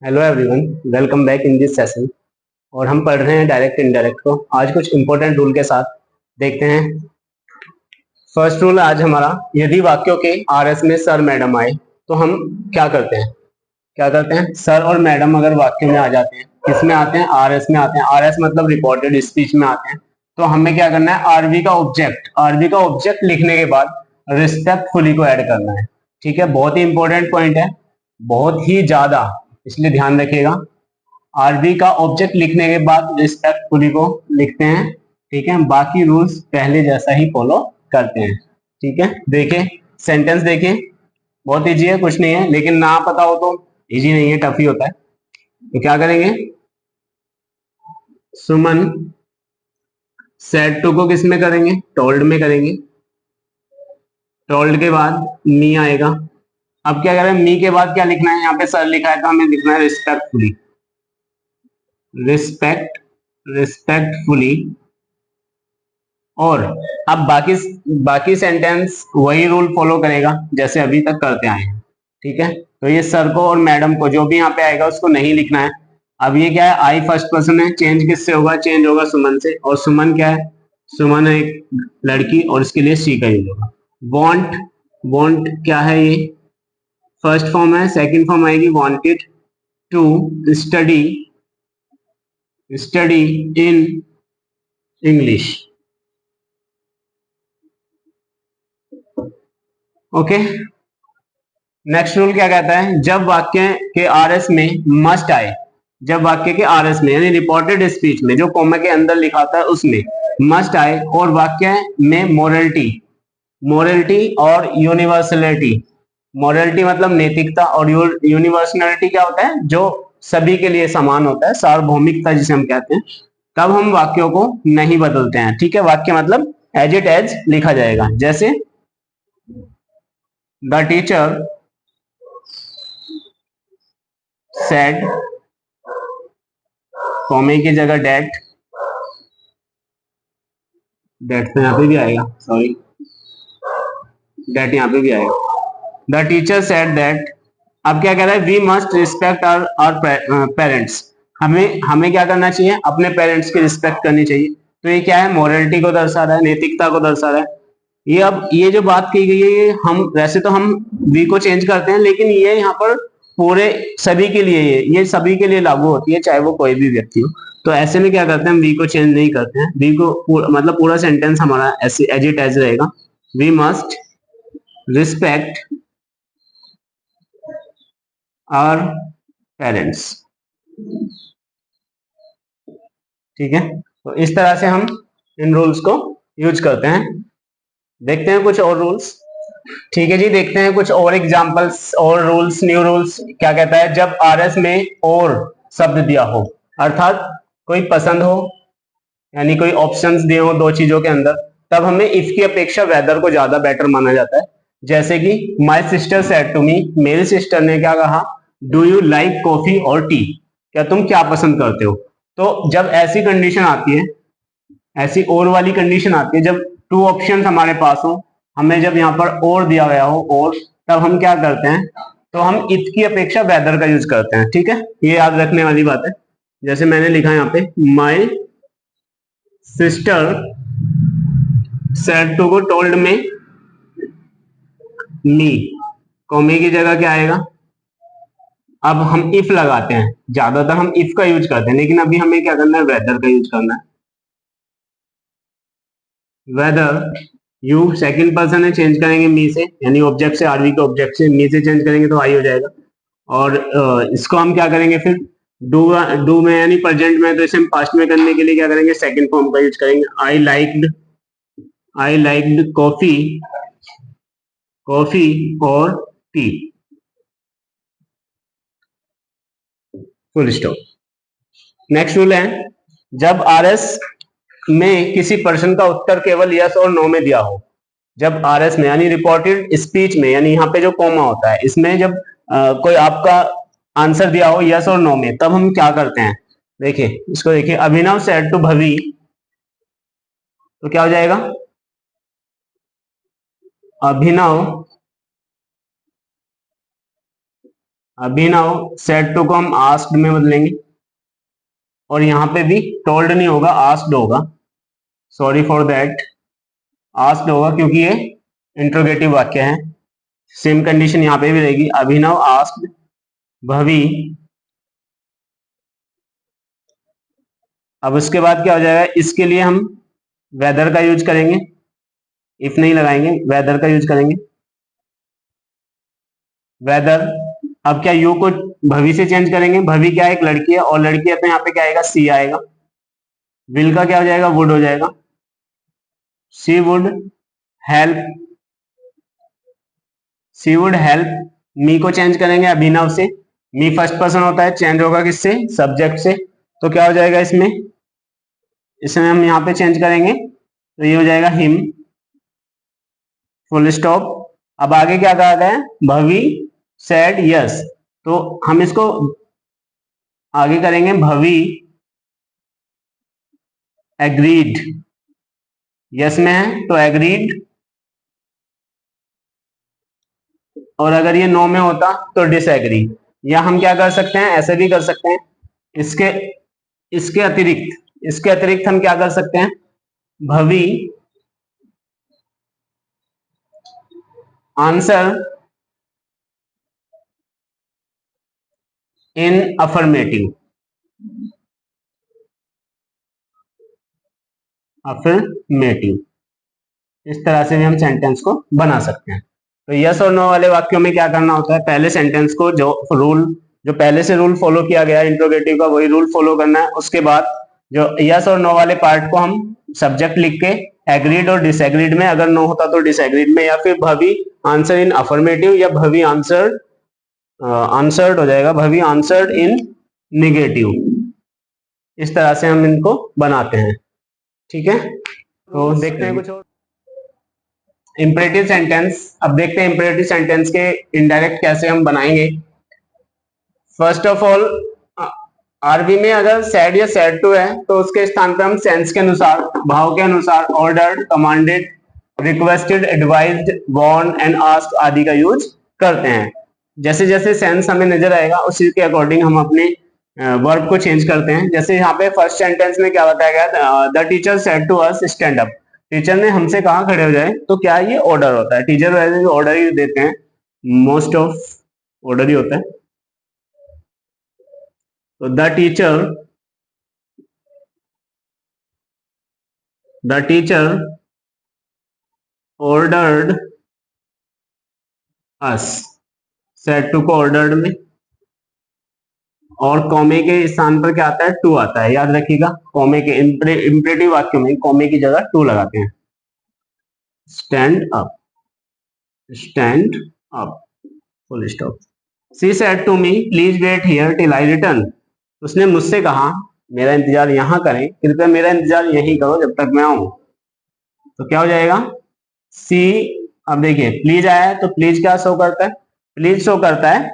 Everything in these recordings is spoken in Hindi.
Hello everyone, welcome back in this session. और हम पढ़ रहे हैं डायरेक्ट इनडायरेक्ट को। आज कुछ इंपॉर्टेंट रूल के साथ देखते हैं। फर्स्ट रूल आज हमारा, यदि वाक्यों के आरएस में सर मैडम आए तो हम क्या करते हैं। सर और मैडम अगर वाक्य में आ जाते हैं, किसमें आते हैं, आरएस में आते हैं। आरएस मतलब रिपोर्टेड स्पीच में आते हैं। तो हमें क्या करना है, आरवी का ऑब्जेक्ट लिखने के बाद रिस्पेक्टफुली को ऐड करना है। ठीक है, बहुत ही इंपॉर्टेंट पॉइंट है, बहुत ही ज्यादा, इसलिए ध्यान रखिएगा। आरवी का ऑब्जेक्ट लिखने के बाद रिस्पेक्टफुली को लिखते हैं। ठीक है, बाकी रूल्स पहले जैसा ही फॉलो करते हैं। ठीक है, देखिए सेंटेंस देखिए, बहुत इजी है, कुछ नहीं है, लेकिन ना पता हो तो इजी नहीं है, टफ ही होता है। तो क्या करेंगे, सुमन सेड टू को किस में करेंगे, टोल्ड में करेंगे। टोल्ड के बाद मी आएगा। अब क्या करें, मी के बाद क्या लिखना है, यहाँ पे सर लिखा है तो हमें लिखना है रिस्पेक्टफुली। रिस्पेक्टफुली। और अब बाकी बाकी सेंटेंस वही रूल फॉलो करेगा जैसे अभी तक करते आए हैं। ठीक है, तो ये सर को और मैडम को जो भी यहाँ पे आएगा उसको नहीं लिखना है। अब ये क्या है, आई फर्स्ट पर्सन है, चेंज किससे होगा, चेंज होगा सुमन से। और सुमन क्या है, सुमन है एक लड़की, और इसके लिए सी का यूज होगा। वॉन्ट, वॉन्ट क्या है, ये फर्स्ट फॉर्म है, सेकंड फॉर्म आएगी wanted to study, study in English. Okay, next rule क्या कहता है, जब वाक्य के आरएस में मस्ट आए, जब वाक्य के आरएस में यानी रिपोर्टेड स्पीच में जो कॉमा के अंदर लिखा होता है उसमें मस्ट आए, और वाक्य में मोरलिटी, और यूनिवर्सलिटी। मोरलिटी मतलब नैतिकता, और यूनिवर्सलिटी क्या होता है, जो सभी के लिए समान होता है, सार्वभौमिकता जिसे हम कहते हैं। तब हम वाक्यों को नहीं बदलते हैं। ठीक है, वाक्य मतलब एज इट एज लिखा जाएगा। जैसे द टीचर सेड, कॉमे की जगह डेट, डेट तो यहाँ पे भी आएगा, सॉरी, डेट यहाँ पे भी आएगा। The teacher said that. अब क्या कह रहा है, we must respect our parents. हमें हमें क्या करना चाहिए, अपने पेरेंट्स की रिस्पेक्ट करनी चाहिए। तो ये क्या है, मोरलिटी को दर्शा रहा है, नैतिकता को दर्शा रहा है। ये अब ये जो बात की गई है, ये हम वैसे तो हम वी को चेंज करते हैं, लेकिन ये यहाँ पर पूरे सभी के लिए, ये सभी के लिए लागू होती है, चाहे वो कोई भी व्यक्ति हो। तो ऐसे में क्या करते हैं, हम वी को चेंज नहीं करते हैं। वी को मतलब पूरा सेंटेंस हमारा ऐसे एज इट एज रहेगा। We must respect our parents. ठीक है, तो इस तरह से हम इन रूल्स को यूज करते हैं। देखते हैं कुछ और रूल्स। ठीक है जी, देखते हैं कुछ और एग्जांपल्स और रूल्स, न्यू रूल्स। क्या कहता है, जब आरएस में और शब्द दिया हो, अर्थात कोई पसंद हो, यानी कोई ऑप्शंस दिए हो दो चीजों के अंदर, तब हमें इफ की अपेक्षा वेदर को ज्यादा बेटर माना जाता है। जैसे कि my sister said to me, मेरी सिस्टर ने क्या कहा, डू यू लाइक कॉफी और टी, क्या तुम क्या पसंद करते हो। तो जब ऐसी कंडीशन आती है, ऐसी और वाली कंडीशन आती है, जब टू ऑप्शन हमारे पास हो, हमें जब यहाँ पर और दिया गया हो, और तब हम क्या करते हैं, तो हम इफ की अपेक्षा वेदर का यूज करते हैं। ठीक है, ये याद रखने वाली बात है। जैसे मैंने लिखा यहाँ पे, माई सिस्टर सेड टू को टोल्ड में मी, कॉमे की जगह क्या आएगा, अब हम इफ लगाते हैं, ज्यादातर हम इफ का यूज करते हैं, लेकिन अभी हमें क्या करना है, वेदर का यूज करना है। वेदर, यू सेकंड पर्सन है, चेंज करेंगे मी से, यानी ऑब्जेक्ट से, आरवी के ऑब्जेक्ट से मी से चेंज करेंगे तो आई हो जाएगा। और इसको हम क्या करेंगे फिर, डू, डू में यानी प्रेजेंट में, तो इसे हम पास्ट में करने के लिए क्या करेंगे, सेकंड फॉर्म का यूज करेंगे। आई लाइक्ड कॉफी, कॉफी और T, full stop. Next rule है, जब आरएस में किसी प्रश्न का उत्तर केवल यस और नो में दिया हो, जब आरएस में यानी रिपोर्टेड स्पीच में, यानी यहाँ पे जो कॉमा होता है इसमें, जब कोई आपका आंसर दिया हो यस और नो में, तब हम क्या करते हैं, देखिए इसको देखिए, अभिनव सेड टू भवी, तो क्या हो जाएगा, अभिनव अभिनव सेड टू को हम आस्क्ड में बदलेंगे, और यहां पे भी टोल्ड नहीं होगा, आस्क्ड होगा, सॉरी फॉर दैट, आस्क्ड होगा क्योंकि ये इंट्रोगेटिव वाक्य है। सेम कंडीशन यहां पे भी रहेगी, अभिनव आस्क्ड भवी। अब उसके बाद क्या हो जाएगा, इसके लिए हम वेदर का यूज करेंगे, इफ नहीं लगाएंगे, वेदर का यूज करेंगे, वेदर। अब क्या यू को भवी से चेंज करेंगे, भवी क्या है, एक लड़की है, और लड़की है तो यहाँ पे क्या आएगा, सी आएगा। विल का क्या हो जाएगा, वुड हो जाएगा, she would help, she would help. Me को चेंज करेंगे अभिनव से, मी फर्स्ट पर्सन होता है, चेंज होगा किससे, सब्जेक्ट से, तो क्या हो जाएगा इसमें, इसमें हम यहाँ पे चेंज करेंगे तो ये हो जाएगा हिम, फुल स्टॉप। अब आगे क्या कहा गया है, भवी सेड यस, तो हम इसको आगे करेंगे, भवी एग्रीड, यस में है तो एग्रीड, और अगर ये नो में होता तो डिसएग्री। या हम क्या कर सकते हैं, ऐसे भी कर सकते हैं, इसके इसके अतिरिक्त हम क्या कर सकते हैं, भवी आंसर इन अफर्मेटिव, अफर्मेटिव, इस तरह से भी हम सेंटेंस को बना सकते हैं। तो यस और नो वाले वाक्यों में क्या करना होता है, पहले सेंटेंस को जो पहले से रूल फॉलो किया गया है इंट्रोगेटिव का, वही रूल फॉलो करना है। उसके बाद जो यस और नो वाले पार्ट को हम सब्जेक्ट लिख के एग्रीड और डिसएग्रीड में, अगर नो होता तो डिसएग्रीड में, या फिर भवी आंसर इन अफर्मेटिव, या भवी आंसर्ड हो जाएगा, भवी आंसर्ड इन निगेटिव। इस तरह से हम इनको बनाते हैं, ठीक है। तो देखते हैं कुछ और इंपरेटिव सेंटेंस। अब देखते हैं इंपरेटिव सेंटेंस के इनडायरेक्ट कैसे हम बनाएंगे। फर्स्ट ऑफ ऑल, आरबी में अगर सैड या सैड टू है तो उसके स्थान पे हम सेंस के अनुसार, भाव के अनुसार ordered, commanded, requested, advised, warn and asked आदि का यूज करते हैं। जैसे जैसे सेंस हमें नजर आएगा उसी के अकॉर्डिंग हम अपने वर्ब को चेंज करते हैं। जैसे यहाँ पे फर्स्ट सेंटेंस में क्या बताया गया, the teacher said to us stand up, teacher ने हमसे कहा खड़े हो जाए, तो क्या ये ऑर्डर होता है, टीचर वैसे ऑर्डर ही देते हैं, मोस्ट ऑफ ऑर्डर ही होता है। तो the teacher ordered us, said to को ऑर्डर्ड में, और कॉमे के स्थान पर क्या आता है, टू आता है, याद रखिएगा। कॉमे के इंपरेटिव वाक्यों में कॉमे की जगह टू लगाते हैं। Stand up, stand up, full stop. She said to me please wait here till I return, उसने मुझसे कहा मेरा इंतजार यहां करें, कृपया मेरा इंतजार यहीं करो जब तक मैं आऊं। तो क्या हो जाएगा, सी, अब देखिए प्लीज आया है तो प्लीज क्या शो करता है, प्लीज शो करता है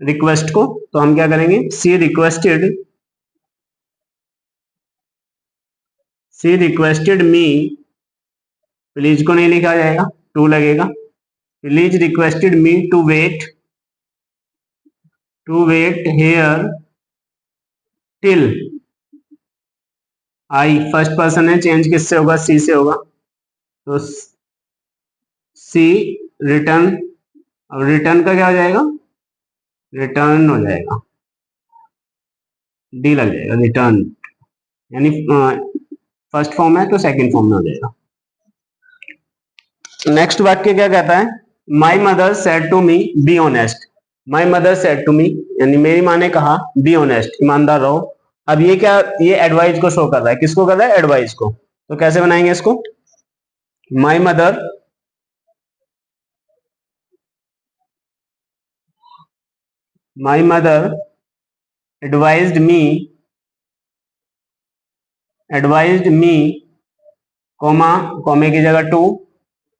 रिक्वेस्ट को, तो हम क्या करेंगे, सी रिक्वेस्टेड मी, प्लीज को नहीं लिखा जाएगा, टू लगेगा, please requested me to wait here till I, first person है, चेंज किससे होगा, सी से होगा, तो सी रिटर्न, अब रिटर्न का क्या हो जाएगा, रिटर्न हो जाएगा, डी लग जाएगा, रिटर्न, यानी फर्स्ट फॉर्म है तो सेकंड फॉर्म में हो जाएगा। नेक्स्ट वाक्य क्या कहता है, my mother said to me be honest, my mother said to me, यानी मेरी माँ ने कहा बी ऑनेस्ट, ईमानदार रहो। अब ये क्या, ये एडवाइस को शो कर रहा है, किसको कर रहा है, एडवाइस को। तो कैसे बनाएंगे इसको, my mother advised me comma, कॉमे की जगह टू,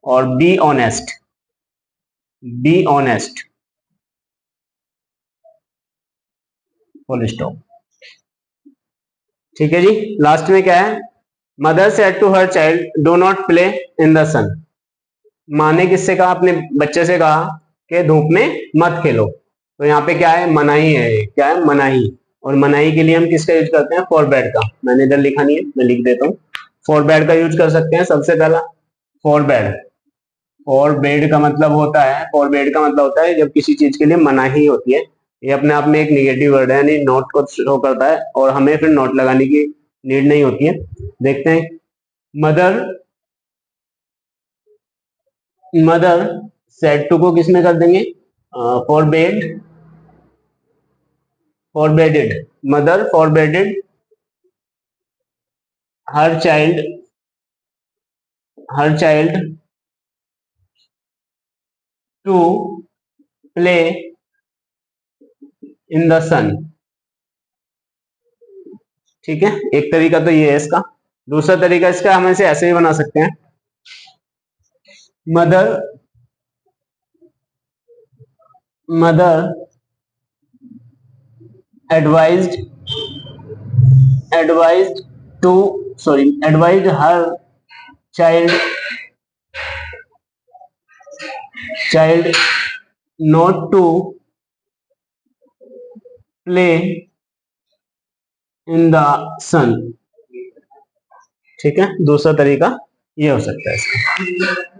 और बी ऑनेस्ट, फुल स्टॉप। ठीक है जी। लास्ट में क्या है, mother said to her child do not play in the sun, माँ ने किससे कहा, अपने बच्चे से कहा कि धूप में मत खेलो। तो यहाँ पे क्या है, मनाही है, क्या है, मनाही। और मनाही के लिए हम किसका यूज करते हैं, फॉरबैड का। मैंने इधर लिखा नहीं है, मैं लिख देता हूँ। फॉरबैड का यूज कर सकते हैं सबसे पहला, फॉरबैड। फॉरबेड का मतलब होता है, फॉरबेड का मतलब होता है जब किसी चीज के लिए मनाही होती है। ये अपने आप में एक निगेटिव वर्ड है, यानी नॉट को शो करता है, और हमें फिर नॉट लगाने की नीड नहीं होती है। देखते हैं, मदर, मदर सेड टू को किसमें कर देंगे, forbade, forbidded. Mother forbidded her child, her child to play in the sun. ठीक है, एक तरीका तो ये है इसका। दूसरा तरीका इसका हम इसे ऐसे ही बना सकते हैं, mother, mother advised, advised to, sorry, advised her child, child not to play in the sun. ठीक है, दूसरा तरीका ये हो सकता है इसका।